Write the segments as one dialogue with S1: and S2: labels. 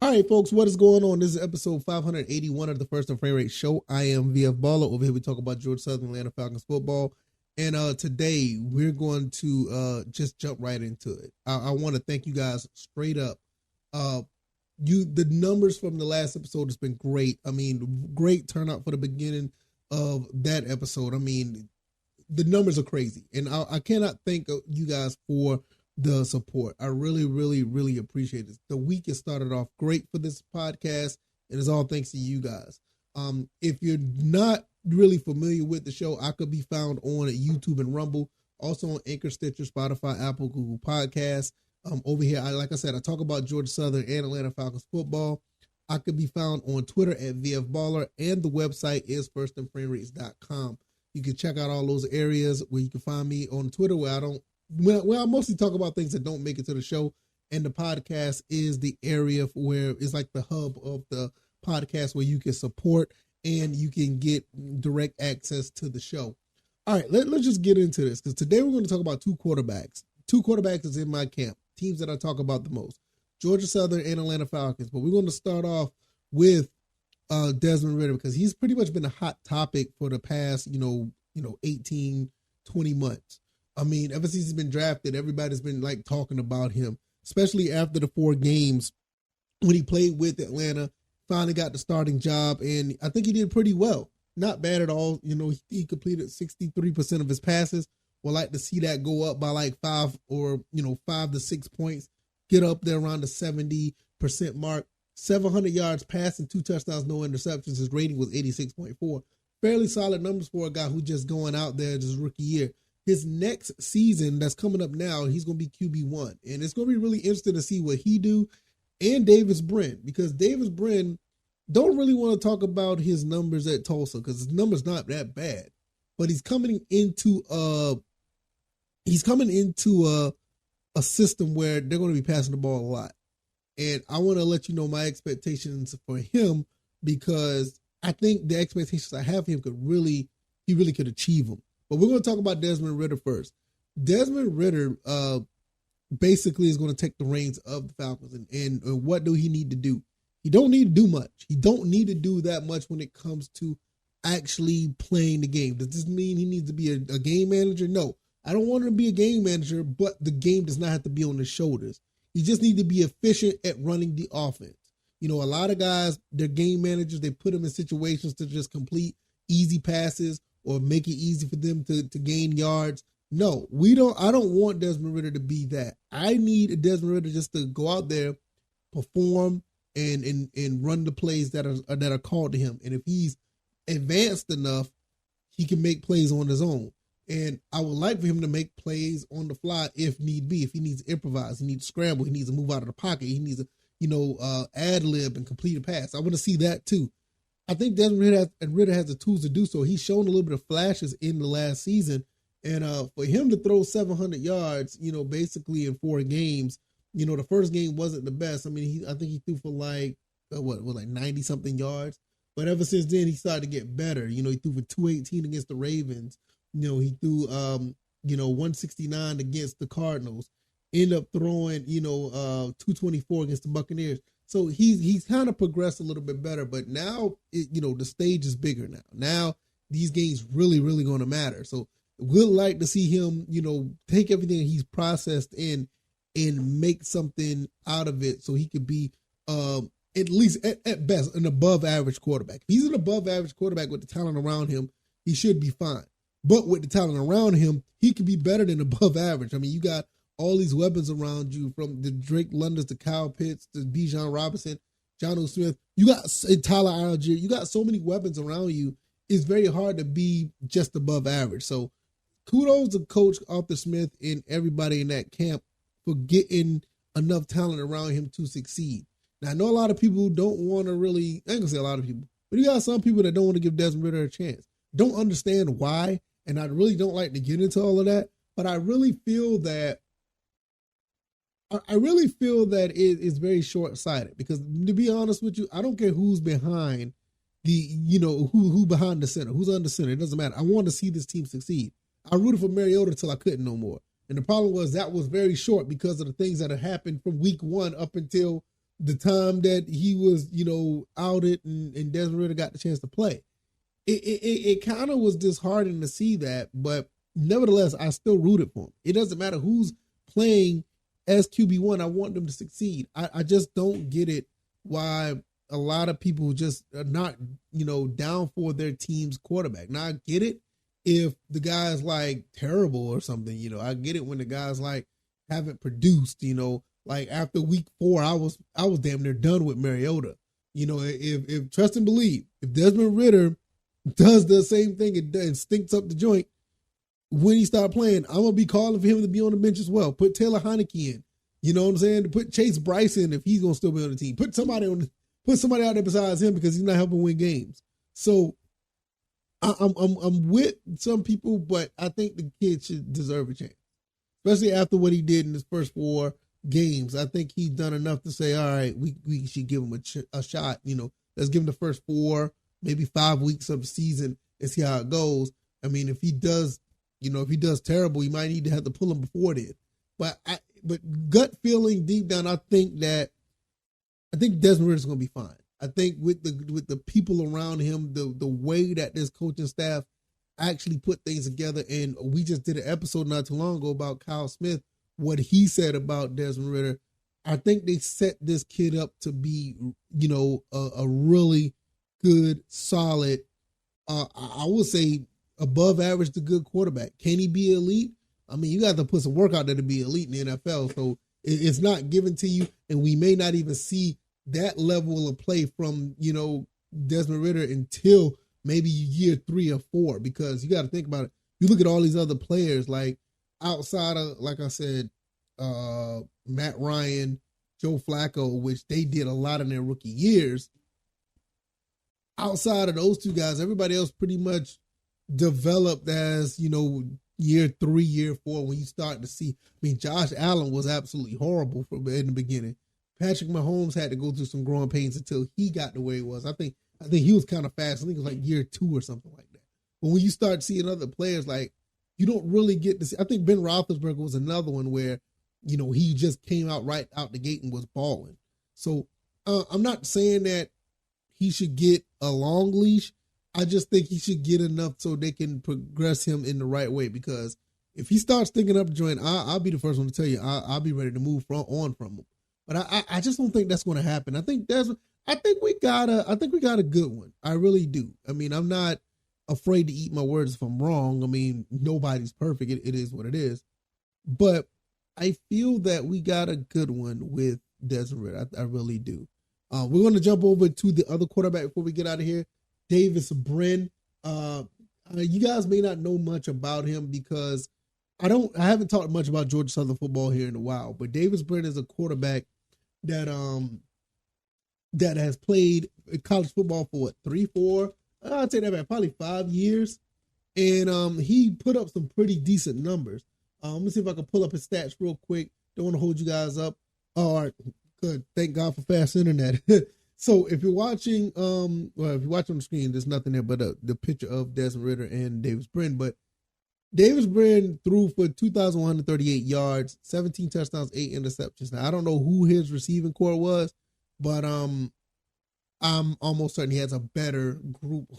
S1: All right, folks, what is going on? This is episode 581 of the First and Frame Rate Show. I am VF Baller. Over here, we talk about Georgia Southern Atlanta Falcons football. And today, we're going to just jump right into it. I want to thank you guys straight up. The numbers from the last episode has been great. I mean, great turnout for the beginning of that episode. I mean, the numbers are crazy. And I cannot thank you guys for the support. I really, really, really appreciate it. The week has started off great for this podcast, and it's all thanks to you guys. If you're not really familiar with the show, I could be found on YouTube and Rumble, also on Anchor, Stitcher, Spotify, Apple, Google Podcasts. Over here, like I said, I talk about Georgia Southern and Atlanta Falcons football. I could be found on Twitter at VF Baller, and the website is firstandframerates.com. You can check out all those areas where you can find me on Twitter, where I mostly talk about things that don't make it to the show, and the podcast is the area where it's like the hub of the podcast where you can support and you can get direct access to the show. All right, let's just get into this, because today we're going to talk about two quarterbacks. Two quarterbacks is in my camp, teams that I talk about the most, Georgia Southern and Atlanta Falcons. But we're going to start off with Desmond Ridder, because he's pretty much been a hot topic for the past, 18, 20 months. I mean, ever since he's been drafted, everybody's been like talking about him, especially after the 4 games when he played with Atlanta, finally got the starting job. And I think he did pretty well. Not bad at all. He completed 63% of his passes. Would like to see that go up by like 5 to 6 points, get up there around the 70% mark. 700 yards passing, 2 touchdowns, no interceptions. His rating was 86.4. Fairly solid numbers for a guy who just going out there his rookie year. His next season that's coming up now, he's going to be QB1. And it's going to be really interesting to see what he do, and Davis Brin, because Davis Brin don't really want to talk about his numbers at Tulsa, because his numbers not that bad. But he's coming into a system where they're going to be passing the ball a lot. And I want to let you know my expectations for him, because I think the expectations I have for him he really could achieve them. But we're going to talk about Desmond Ridder first. Desmond Ridder basically is going to take the reins of the Falcons. And what do he need to do? He don't need to do much. He don't need to do that much when it comes to actually playing the game. Does this mean he needs to be a game manager? No. I don't want him to be a game manager, but the game does not have to be on his shoulders. He just needs to be efficient at running the offense. A lot of guys, they're game managers. They put them in situations to just complete easy passes or make it easy for them to gain yards. No, I don't want Desmond Ridder to be that. I need Desmond Ridder just to go out there, perform, and run the plays that are called to him. And if he's advanced enough, he can make plays on his own. And I would like for him to make plays on the fly if need be. If he needs to improvise, he needs to scramble, he needs to move out of the pocket, he needs to ad-lib and complete a pass. I want to see that too. I think Desmond Ridder has the tools to do so. He's shown a little bit of flashes in the last season. And for him to throw 700 yards, basically in 4 games, the first game wasn't the best. I mean, I think he threw for like 90-something yards. But ever since then, he started to get better. He threw for 218 against the Ravens. He threw, 169 against the Cardinals. Ended up throwing, 224 against the Buccaneers. So he's kind of progressed a little bit better, but now, the stage is bigger now. Now these games really, really going to matter. So we'd like to see him, take everything he's processed in and make something out of it so he could be at least at best an above average quarterback. If he's an above average quarterback with the talent around him, he should be fine. But with the talent around him, he could be better than above average. I mean, you got all these weapons around you, from the Drake Londons to Kyle Pitts to Bijan Robinson, Jonnu Smith. You got Tyler Algier. You got so many weapons around you. It's very hard to be just above average. So kudos to Coach Arthur Smith and everybody in that camp for getting enough talent around him to succeed. Now, I know a lot of people don't want to really, I ain't gonna say a lot of people, but you got some people that don't want to give Desmond Ridder a chance. Don't understand why, and I really don't like to get into all of that, but I really feel that it is very short-sighted, because to be honest with you, I don't care who's behind who behind the center, who's under center. It doesn't matter. I want to see this team succeed. I rooted for Mariota until I couldn't no more. And the problem was that was very short because of the things that had happened from week 1 up until the time that he was, outed and Desmond Ritter got the chance to play. It kind of was disheartening to see that, but nevertheless, I still rooted for him. It doesn't matter who's playing as QB1. I want them to succeed. I just don't get it why a lot of people just are not, down for their team's quarterback. Now, I get it if the guy's like terrible or something, I get it when the guy's like haven't produced, like after week 4, I was damn near done with Mariota. If trust and believe, if Desmond Ritter does the same thing and stinks up the joint when he start playing, I'm gonna be calling for him to be on the bench as well. Put Taylor Heineke in. You know what I'm saying? Put Chase Bryce in if he's gonna still be on the team. Put somebody out there besides him because he's not helping win games. So I'm with some people, but I think the kid should deserve a chance, especially after what he did in his first 4 games. I think he's done enough to say, all right, we should give him a shot. Let's give him the first 4, maybe 5 weeks of the season and see how it goes. I mean, if he does terrible, you might need to have to pull him before then. But gut feeling deep down, I think Desmond Ritter's going to be fine. I think with the people around him, the way that this coaching staff actually put things together, and we just did an episode not too long ago about Kyle Smith, what he said about Desmond Ritter. I think they set this kid up to be, a really good, solid, I would say above average to good quarterback. Can he be elite? I mean, you got to put some work out there to be elite in the NFL. So it's not given to you, and we may not even see that level of play from, Desmond Ritter until maybe year 3 or 4, because you got to think about it. You look at all these other players, like outside of, like I said, Matt Ryan, Joe Flacco, which they did a lot in their rookie years. Outside of those 2 guys, everybody else pretty much developed as, year 3, year 4, when you start to see. I mean, Josh Allen was absolutely horrible in the beginning. Patrick Mahomes had to go through some growing pains until he got the way he was. I think he was kind of fast. I think it was like year 2 or something like that. But when you start seeing other players, like, you don't really get to see. I think Ben Roethlisberger was another one where, he just came out right out the gate and was balling. So I'm not saying that he should get a long leash. I just think he should get enough so they can progress him in the right way, because if he starts thinking up the joint, I'll be the first one to tell you, I'll be ready to move on from him. But I just don't think that's going to happen. I think we got a good one. I really do. I mean, I'm not afraid to eat my words if I'm wrong. I mean, nobody's perfect. It is what it is. But I feel that we got a good one with Desmond Ritter. I really do. We're going to jump over to the other quarterback before we get out of here, Davis Brin. You guys may not know much about him because I haven't talked much about Georgia Southern football here in a while, but Davis Brin is a quarterback that has played college football for 3, 4, I'd say that probably 5 years. And he put up some pretty decent numbers. Let me see if I can pull up his stats real quick. Don't want to hold you guys up. All right, good. Thank God for fast internet. So if you're watching, if you're watching on the screen, there's nothing there but the picture of Desmond Ritter and Davis Brin. But Davis Brin threw for 2,138 yards, 17 touchdowns, 8 interceptions. Now, I don't know who his receiving core was, but I'm almost certain he has a better group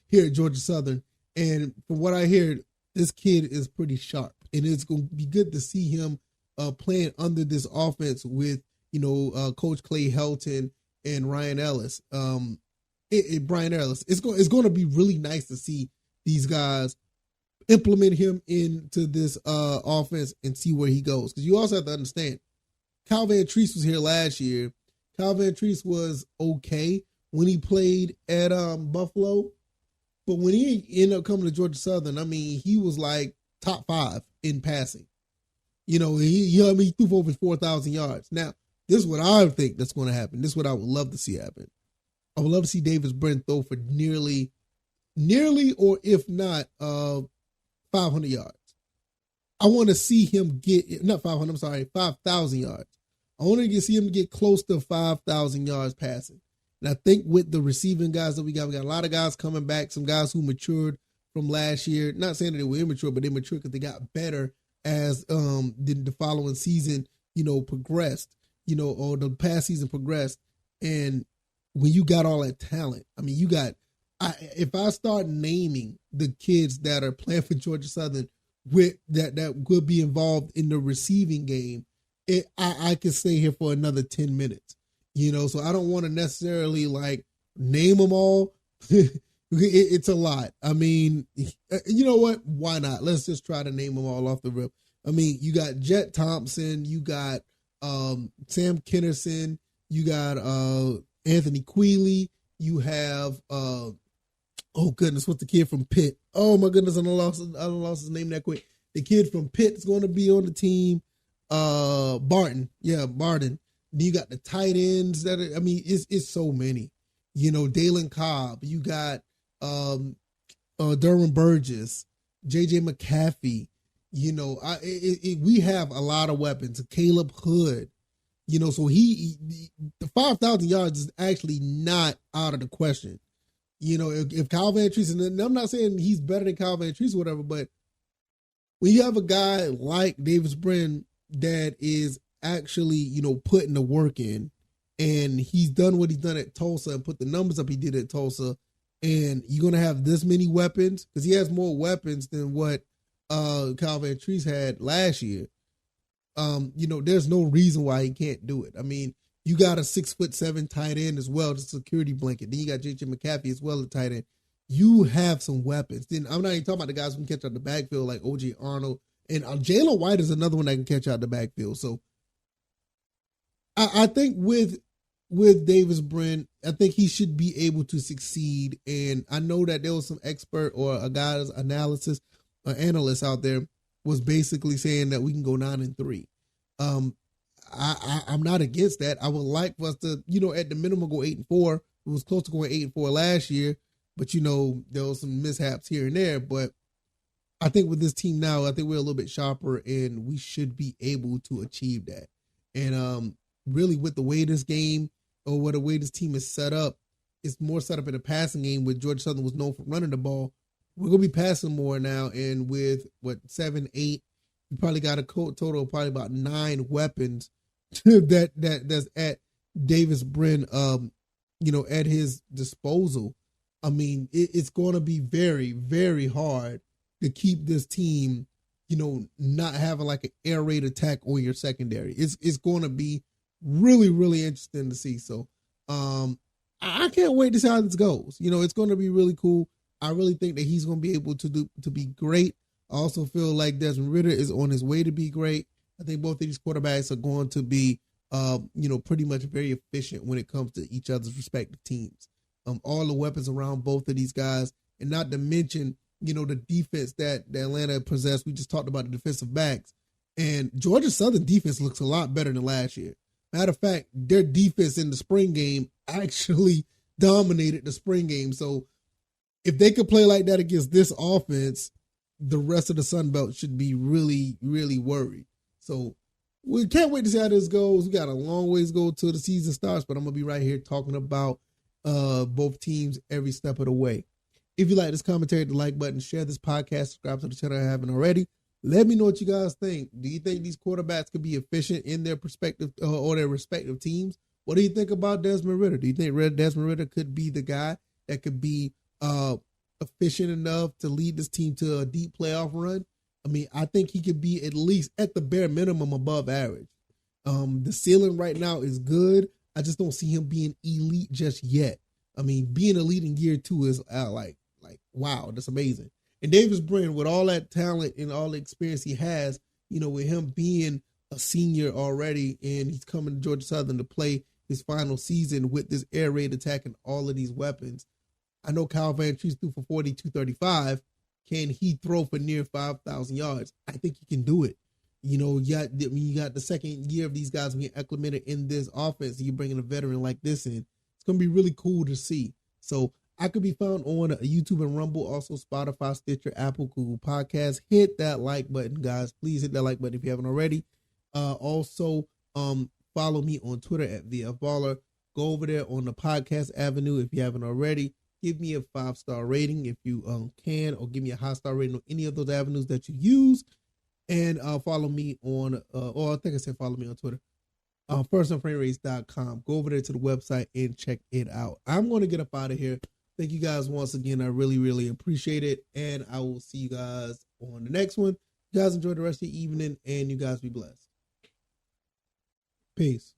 S1: here at Georgia Southern. And from what I hear, this kid is pretty sharp. And it's going to be good to see him playing under this offense with, Coach Clay Helton and Ryan Ellis. Brian Ellis. It's going to be really nice to see these guys implement him into this offense and see where he goes. Because you also have to understand, Kyle Van Treese was here last year. Kyle Van Treese was okay when he played at Buffalo. But when he ended up coming to Georgia Southern, I mean, he was like top 5 in passing. He threw for over 4,000 yards. Now, this is what I think that's going to happen. This is what I would love to see happen. I would love to see Davis Brin throw for nearly, or if not, 500 yards. I want to see him get, not 500, I'm sorry, 5,000 yards. I want to see him get close to 5,000 yards passing. And I think with the receiving guys that we got a lot of guys coming back, some guys who matured from last year. Not saying that they were immature, but they matured because they got better as the following season, progressed. or the past season progressed, and when you got all that talent, I mean, if I start naming the kids that are playing for Georgia Southern with that would be involved in the receiving game, I could stay here for another 10 minutes, so I don't want to necessarily like name them all. It's a lot. I mean, you know what? Why not? Let's just try to name them all off the rip. I mean, you got Jet Thompson, you got Sam Kennerson, you got Anthony Queeley, you have oh goodness, what's the kid from Pitt? Oh my goodness, I lost his name that quick. The kid from Pitt is going to be on the team. Barton. Then you got the tight ends it's so many. Dalen Cobb. You got Derwin Burgess, JJ McCaffey. We have a lot of weapons. Caleb Hood. So the 5,000 yards is actually not out of the question. If Kyle Van Treese, and I'm not saying he's better than Kyle Van Treese or whatever, but when you have a guy like Davis Brin that is actually, putting the work in, and he's done what he's done at Tulsa and put the numbers up he did at Tulsa, and you're going to have this many weapons, because he has more weapons than what Kyle Van Treese had last year. There's no reason why he can't do it. I mean, you got a 6'7" tight end as well, the security blanket. Then you got JJ McCaffey as well, the tight end. You have some weapons. Then I'm not even talking about the guys who can catch out the backfield like O.J. Arnold. And Jalen White is another one that can catch out the backfield. So I think with Davis Brin, I think he should be able to succeed. And I know that there was some expert or a guy's analyst out there was basically saying that we can go 9-3. I'm not against that. I would like for us to, at the minimum go 8-4. It was close to going 8-4 last year, but there was some mishaps here and there. But I think with this team now, I think we're a little bit sharper, and we should be able to achieve that. And really, with the way this game or the way this team is set up, it's more set up in a passing game. Where Georgia Southern was known for running the ball, we're gonna be passing more now. And with 7, 8, we probably got a total of probably about 9 weapons that's at Davis Brin, at his disposal. I mean, it's going to be very, very hard to keep this team, not having like an air raid attack on your secondary. It's going to be really, really interesting to see. So, I can't wait to see how this goes. It's going to be really cool. I really think that he's going to be able to be great. I also feel like Desmond Ridder is on his way to be great. I think both of these quarterbacks are going to be, pretty much very efficient when it comes to each other's respective teams. All the weapons around both of these guys, and not to mention, the defense that Atlanta possessed. We just talked about the defensive backs, and Georgia Southern defense looks a lot better than last year. Matter of fact, their defense in the spring game actually dominated the spring game. So if they could play like that against this offense, the rest of the Sun Belt should be really, really worried. So we can't wait to see how this goes. We got a long ways to go till the season starts, but I'm going to be right here talking about both teams every step of the way. If you like this commentary, hit the like button, share this podcast, subscribe to the channel if you haven't already. Let me know what you guys think. Do you think these quarterbacks could be efficient in their perspective or their respective teams? What do you think about Desmond Ridder? Do you think Desmond Ridder could be the guy that could be efficient enough to lead this team to a deep playoff run? I mean, I think he could be at least at the bare minimum above average. The ceiling right now is good. I just don't see him being elite just yet. I mean, being elite in year 2 is like, wow, that's amazing. And Davis Brin, with all that talent and all the experience he has, with him being a senior already, and he's coming to Georgia Southern to play his final season with this air raid attack and all of these weapons. I know Kyle Van Treese threw for 42-35. Can he throw for near 5,000 yards? I think he can do it. You got the second year of these guys being acclimated in this offense, and you're bringing a veteran like this in. It's going to be really cool to see. So I could be found on YouTube and Rumble, also Spotify, Stitcher, Apple, Google Podcasts. Hit that like button, guys. Please hit that like button if you haven't already. Also, follow me on Twitter at VFBaller. Go over there on the podcast avenue if you haven't already. Give me a 5-star rating if you can, or give me a high-star rating on any of those avenues that you use. And follow me on, or I think I said follow me on Twitter. firstandframerates.com. Go over there to the website and check it out. I'm going to get up out of here. Thank you guys once again. I really, really appreciate it. And I will see you guys on the next one. You guys enjoy the rest of the evening and you guys be blessed. Peace.